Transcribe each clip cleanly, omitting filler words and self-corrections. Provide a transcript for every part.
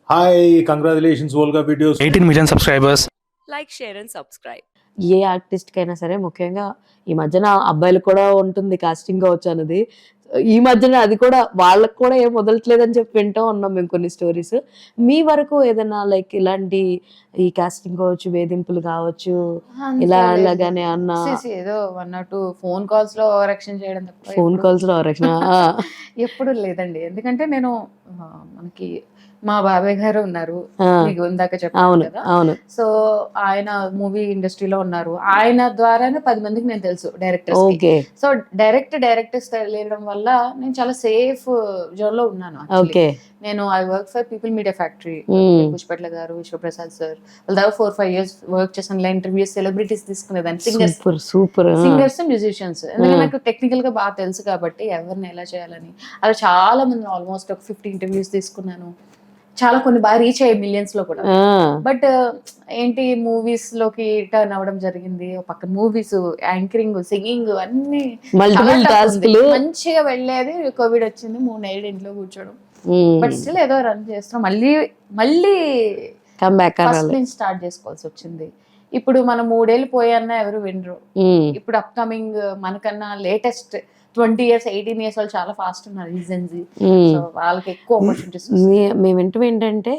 Hi, congratulations, Volga Videos. 18 million subscribers. Like, share and subscribe. ఏ ఆర్టిస్ట్‌కైనా సరే ముఖ్యంగా ఈ మధ్యన అబ్బాయిలు కూడా ఉంటుంది కాస్టింగ్ కౌచ్ అనేది. ఈ మధ్యన అది కూడా వాళ్ళకి కూడా ఏం వదలట్లేదని చెప్పి వింటూ ఉన్నాం మేము కొన్ని స్టోరీస్. మీ వరకు ఏదైనా లైక్ ఇలాంటి ఈ కాస్టింగ్ కౌచ్ వేధింపులు కావచ్చు, ఇలా అలాగానే అన్న ఏదో 1 or 2 ఫోన్ కాల్స్ లో ఓవర్ యాక్షన్ చేయడం తప్ప ఫోన్ కాల్స్ లో రక్షణ ఎప్పుడు లేదండి. ఎందుకంటే నేను మనకి మా బాబాయ్ గారు ఉన్నారు, మీకు ఇందాక చెప్పాను కదా. అవును. సో ఆయన మూవీ ఇండస్ట్రీలో ఉన్నారు, ఆయన ద్వారానే 10 మందికి నేను తెలుసు డైరెక్టర్స్. ఓకే. సో డైరెక్టర్స్ తెలియడం వల్ల నేను చాలా సేఫ్ జోన్ లో ఉన్నాను. ఓకే. నేను I work for People Media Factory, Pushpatla గారు, విశ్వప్రసాద్ సార్, వాళ్ళ దగ్గర 4-5 years వర్క్ చేసాను. ఇలా ఇంటర్వ్యూస్, సెలబ్రిటీస్ తీసుకునేదాన్ని, సూపర్ సింగర్స్, మ్యూజిషియన్స్. ఎందుకంటే నాకు టెక్నికల్ గా బాగా తెలుసు కాబట్టి ఎవరిని ఎలా చేయాలని. అలా చాలా మంది, ఆల్మోస్ట్ ఒక 50 ఇంటర్వ్యూస్ తీసుకున్నాను. చాలా కొన్ని బాగా రీచ్ అయ్యాయి మిలియన్స్ లో కూడా. బట్ ఏంటి, మూవీస్ లోకి టర్న్ అవ్వడం జరిగింది. పక్కన మూవీస్, యాంకరింగ్, సింగింగ్ అన్ని మంచిగా వెళ్ళేది. కోవిడ్ వచ్చింది, 3 నెలలు ఇంట్లో కూర్చోడం. బట్ స్టిల్ ఏదో రన్ చేస్తున్నాం. మళ్ళీ ఫస్ట్ నుంచి స్టార్ట్ చేసుకోవాల్సి వచ్చింది. ఇప్పుడు మనం 3 ఏళ్ళు పోయన్నా ఎవరు వినరు. ఇప్పుడు అప్కమింగ్ మనకన్నా లేటెస్ట్ 20 years, 18 years వాళ్ళు చాలా ఫాస్ట్ ఉన్నారు, రీజన్జీ. సో వాళ్ళకి ఎక్కువ ఆపర్చునిటీస్. మేము వింటూ ఏంటంటే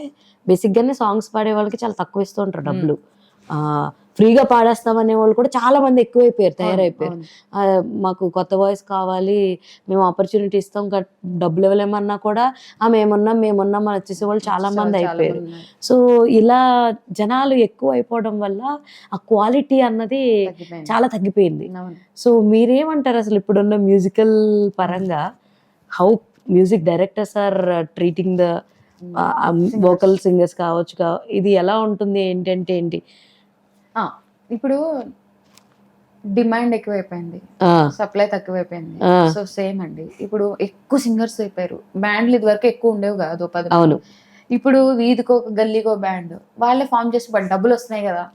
బేసిక్ గానే సాంగ్స్ పాడే వాళ్ళకి చాలా తక్కువ ఇస్తూ ఉంటారు డబ్బులు. ఫ్రీగా పాడేస్తామనే వాళ్ళు కూడా చాలా మంది ఎక్కువైపోయారు, తయారైపోయారు. మాకు కొత్త వాయిస్ కావాలి, మేము ఆపర్చునిటీ ఇస్తాం, డబ్బులు ఇవ్వలేమన్నా కూడా మేమున్నాం అని వచ్చేసే వాళ్ళు చాలా మంది అయిపోయారు. సో ఇలా జనాలు ఎక్కువ అయిపోవడం వల్ల ఆ క్వాలిటీ అన్నది చాలా తగ్గిపోయింది. సో మీరేమంటారు అసలు ఇప్పుడున్న మ్యూజికల్ పరంగా, how music directors are treating the vocal singers కావచ్చు, ఇది ఎలా ఉంటుంది, ఏంటి? ఇప్పుడు డిమాండ్ ఎక్కువైపోయింది, సప్లై తక్కువైపోయింది. సో సేమ్ అండి, ఇప్పుడు ఎక్కువ సింగర్స్ అయిపోయారు. బ్యాండ్లు ఇది వరకు ఎక్కువ ఉండేవి కాదు, 10. అవును. ఇప్పుడు వీధికో గల్లీకో బ్యాండ్, వాళ్ళే ఫామ్ చేసి డబ్బులు వస్తున్నాయి కదా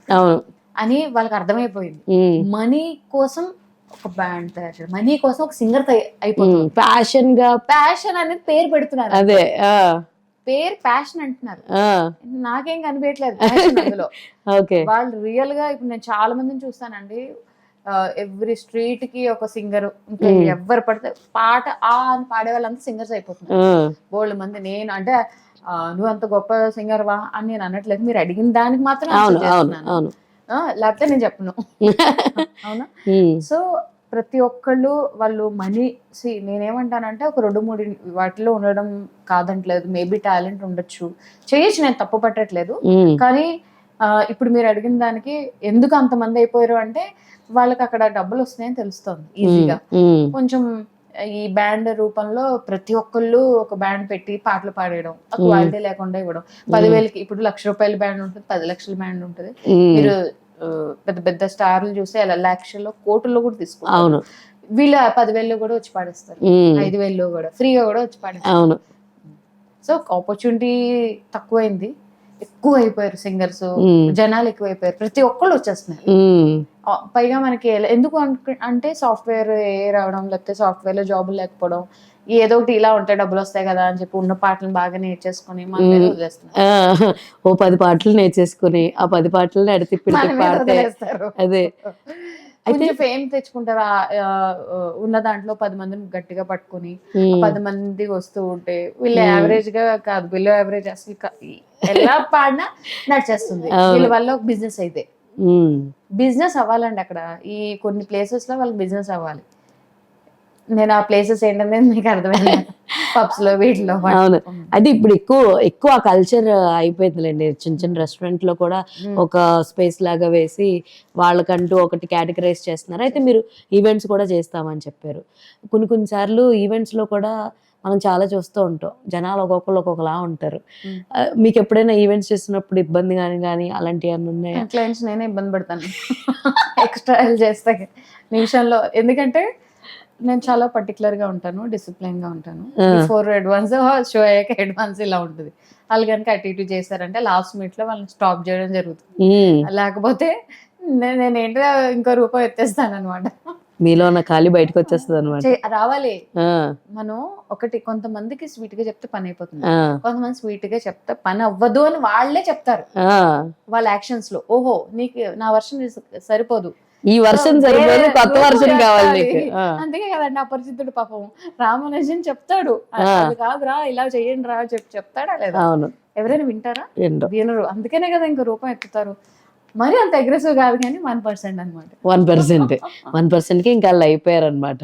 అని వాళ్ళకి అర్థమైపోయింది. మనీ కోసం ఒక బ్యాండ్ తయారు చేయడం, మనీ కోసం ఒక సింగర్ అయిపోతుంది. ప్యాషన్ అనేది పేరు పెడుతున్నారు, అదే పేరు ప్యాషన్ అంటున్నారు. నాకేం కనిపించట్లేదు అందులో. వాళ్ళు రియల్ గా, ఇప్పుడు నేను చాలా మందిని చూస్తానండి, ఎవ్రీ స్ట్రీట్ కి ఒక సింగర్, ఇంకా ఎవరు పడితే పాట అని పాడే వాళ్ళంతా సింగర్స్ అయిపోతున్నారు. బోల్డ్ మంది. నేను అంటే నువ్వు అంత గొప్ప సింగర్ వా అని నేను అనట్లేదు, మీరు అడిగిన దానికి మాత్రం లేకపోతే నేను చెప్పను. అవునా? సో ప్రతి ఒక్కళ్ళు వాళ్ళు మనీ, నేనేమంటానంటే ఒక 2-3 వాటిలో ఉండడం కాదంటలేదు, మేబీ టాలెంట్ ఉండొచ్చు, చేయొచ్చు, నేను తప్పు పట్టట్లేదు. కానీ ఇప్పుడు మీరు అడిగిన దానికి ఎందుకు అంతమంది అయిపోయారు అంటే, వాళ్ళకి అక్కడ డబ్బులు వస్తున్నాయని తెలుస్తుంది ఈజీగా. కొంచెం ఈ బ్యాండ్ రూపంలో ప్రతి ఒక్కళ్ళు ఒక బ్యాండ్ పెట్టి పాటలు పాడేయడం, ఆ క్వాలిటీ లేకుండా ఇవ్వడం. 10,000కి ఇప్పుడు ₹1,00,000 బ్యాండ్ ఉంటుంది, 10 లక్షల బ్యాండ్ ఉంటుంది. మీరు పెద్ద పెద్ద స్టార్లు చూస్తే అలా లక్షల్లో, కోటుల్లో కూడా తీసుకుంటారు. వీళ్ళు 10,000 కూడా వచ్చి పాడేస్తారు, 5,000 కూడా ఫ్రీగా కూడా వచ్చి పాడేస్తారు. సో ఆపర్చునిటీ తక్కువైంది, ఎక్కువ అయిపోయారు సింగర్స్, జనాలు ఎక్కువైపోయారు, ప్రతి ఒక్కళ్ళు వచ్చేస్తున్నారు. పైగా మనకి ఎందుకు అంటే సాఫ్ట్వేర్ రావడం, లేకపోతే సాఫ్ట్వేర్ లో జాబులు లేకపోవడం, ఏదో ఒకటి ఇలా ఉంటే డబ్బులు వస్తాయి కదా అని చెప్పి ఉన్న పాటలు బాగా నేర్చేసుకుని మన మీద వదిలేస్తున్నారు. ఓ 10 పాటలు నేర్చేసుకుని ఆ 10 పాటలు అడితిప్పి అదే కొంచెం ఫేమ్ తెచ్చుకుంటారు. ఉన్న దాంట్లో 10 మందిని గట్టిగా పట్టుకుని 10 మంది వస్తూ ఉంటే, వీళ్ళు యావరేజ్ గా కాదు, బిలో యావరేజ్ అసలు ఎలా పాడినా నడిచేస్తుంది. వీళ్ళ వల్ల ఒక బిజినెస్ అయితే, బిజినెస్ అవ్వాలండి అక్కడ. ఈ కొన్ని ప్లేసెస్ లో వాళ్ళకి బిజినెస్ అవ్వాలి. నేను ఆ ప్లేసెస్ ఏంటంటే మీకు అర్థమైంది, పబ్స్ లో, వీటిలో. అవును. అయితే ఇప్పుడు ఎక్కువ కల్చర్ అయిపోయిందిలేండి. చిన్న రెస్టారెంట్ లో కూడా ఒక స్పేస్ లాగా వేసి వాళ్ళకంటూ ఒకటి కేటగరైజ్ చేస్తున్నారు. అయితే మీరు ఈవెంట్స్ కూడా చేస్తామని చెప్పారు. కొన్ని సార్లు ఈవెంట్స్ లో కూడా మనం చాలా చూస్తూ ఉంటాం, జనాలు ఒక్కొక్కలా ఉంటారు. మీకు ఎప్పుడైనా ఈవెంట్స్ చేస్తున్నప్పుడు ఇబ్బంది కానీ అలాంటివి అన్నీ ఉన్నాయా? క్లయింట్స్ నేనే ఇబ్బంది పడతాను ఎక్స్ట్రా చేస్తా నిమిషంలో. ఎందుకంటే నేను చాలా పర్టికులర్ గా ఉంటాను, డిసిప్లైన్ గా ఉంటాను. బిఫోర్ అడ్వాన్స్, షో అయ్యాక అడ్వాన్స్ ఇలా ఉంటుంది. వాళ్ళు కనుక అటు ఇటు చేశారంటే లాస్ట్ మినిట్ లో వాళ్ళని స్టాప్ చేయడం జరుగుతుంది. లేకపోతే నేను ఏంటో ఇంకో రూపాయి ఎత్తేస్తాను అనమాట. మీలో ఉన్న ఖాళీ బయటకు వచ్చేస్తుంది అనమాట. రావాలి. మనం ఒకటి కొంతమందికి స్వీట్ గా చెప్తే పని అయిపోతుంది, కొంతమంది స్వీట్ గా చెప్తే పని అవ్వదు అని వాళ్ళే చెప్తారు వాళ్ళ యాక్షన్స్ లో. ఓహో నీకు నా వర్షన్ సరిపోదు, ఈ వర్షన్ సరిపోదు, కొత్త వర్షన్ కావాలి నీకు. అందుకే కదండి అపరిచితుడు పాపం రామనుజన్ చెప్తాడు, అది కాదురా ఇలా చెయ్యండి రా చెప్తాడా లేదా? అవును. ఎవరైనా వింటారా? వినరు. అందుకనే కదా ఇంకా రూపం ఎత్తుతారు. మరి అంత అగ్రెసివ్ కాదు కానీ 1% అనమాట. 1% కి ఇంకా వాళ్ళు అయిపోయారు అనమాట.